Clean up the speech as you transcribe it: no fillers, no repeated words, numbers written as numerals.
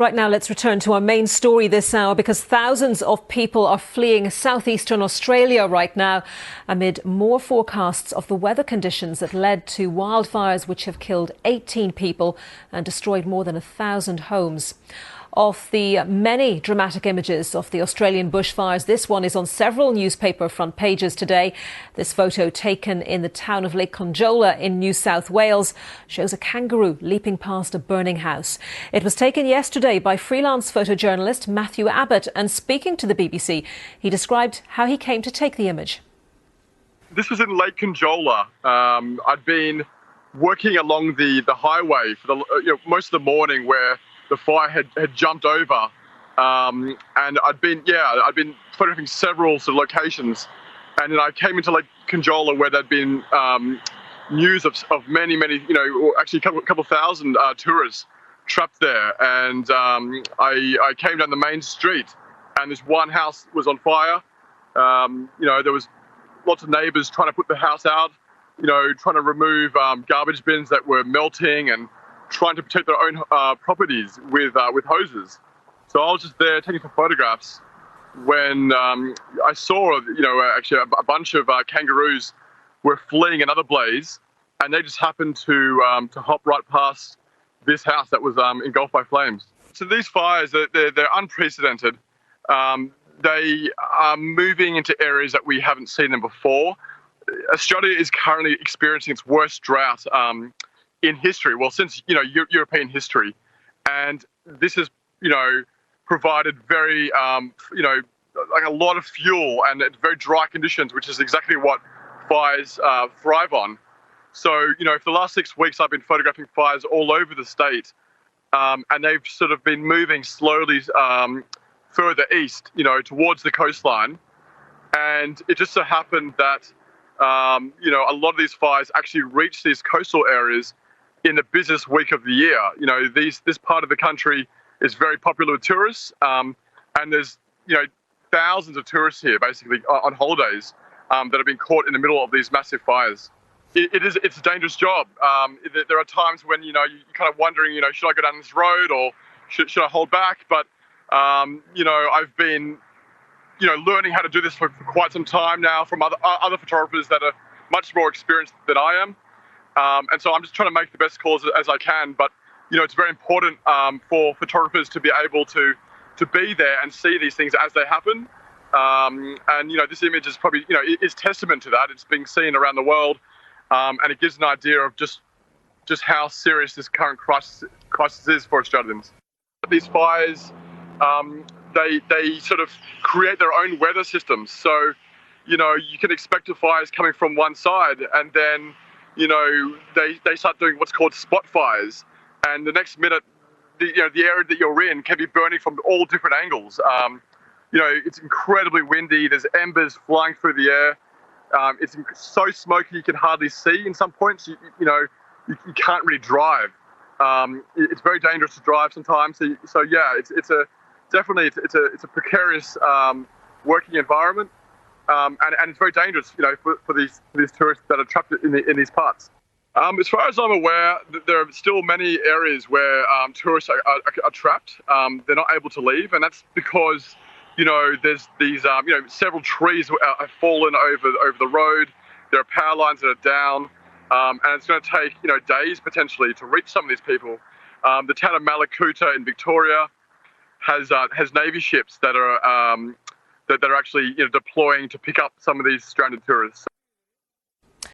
Right now, let's return to our main story this hour because thousands of people are fleeing southeastern Australia right now amid more forecasts of the weather conditions that led to wildfires which have killed 18 people and destroyed more than 1,000 homes. Of the many dramatic images of the Australian bushfires, this one is on several newspaper front pages today. This photo, taken in the town of Lake Conjola in New South Wales, shows a kangaroo leaping past a burning house. It was taken yesterday by freelance photojournalist Matthew Abbott, and speaking to the BBC, he described how he came to take the image. This was in Lake Conjola. I'd been working along the highway for most of the morning where the fire had jumped over, and I'd been photographing several sort of locations, and then I came into Lake Conjola where there'd been news of many, actually a couple thousand tourists trapped there, and I came down the main street, and this one house was on fire. There was lots of neighbours trying to put the house out, trying to remove garbage bins that were melting and trying to protect their own properties with hoses. So I was just there taking some photographs when I saw, actually a bunch of kangaroos were fleeing another blaze, and they just happened to hop right past this house that was engulfed by flames. So these fires, they're unprecedented. They are moving into areas that we haven't seen them before. Australia is currently experiencing its worst drought in history, well, since European history, and this has provided very like a lot of fuel and very dry conditions, which is exactly what fires thrive on. So for the last 6 weeks I've been photographing fires all over the state, and they've sort of been moving slowly further east, towards the coastline, and it just so happened that a lot of these fires actually reach these coastal areas in the busiest week of the year. This part of the country is very popular with tourists, and there's thousands of tourists here basically on holidays that have been caught in the middle of these massive fires. It's a dangerous job. There are times when you're kind of wondering, should I go down this road or should I hold back? But I've been learning how to do this for quite some time now from other photographers that are much more experienced than I am. And so I'm just trying to make the best calls as I can. But, it's very important for photographers to be able to be there and see these things as they happen. And this image is probably, is testament to that. It's being seen around the world. And it gives an idea of just how serious this current crisis is for Australians. These fires, they sort of create their own weather systems. So, you can expect the fires coming from one side, and then they start doing what's called spot fires, and the next minute, the area that you're in can be burning from all different angles. It's incredibly windy. There's embers flying through the air. It's so smoky you can hardly see. In some points, you can't really drive. It's very dangerous to drive sometimes. So yeah, it's a precarious working environment. And it's very dangerous, for these tourists that are trapped in these parts. As far as I'm aware, there are still many areas where tourists are trapped. They're not able to leave, and that's because there's these several trees have fallen over the road. There are power lines that are down, and it's going to take days potentially to reach some of these people. The town of Malakuta in Victoria has Navy ships that are actually deploying to pick up some of these stranded tourists.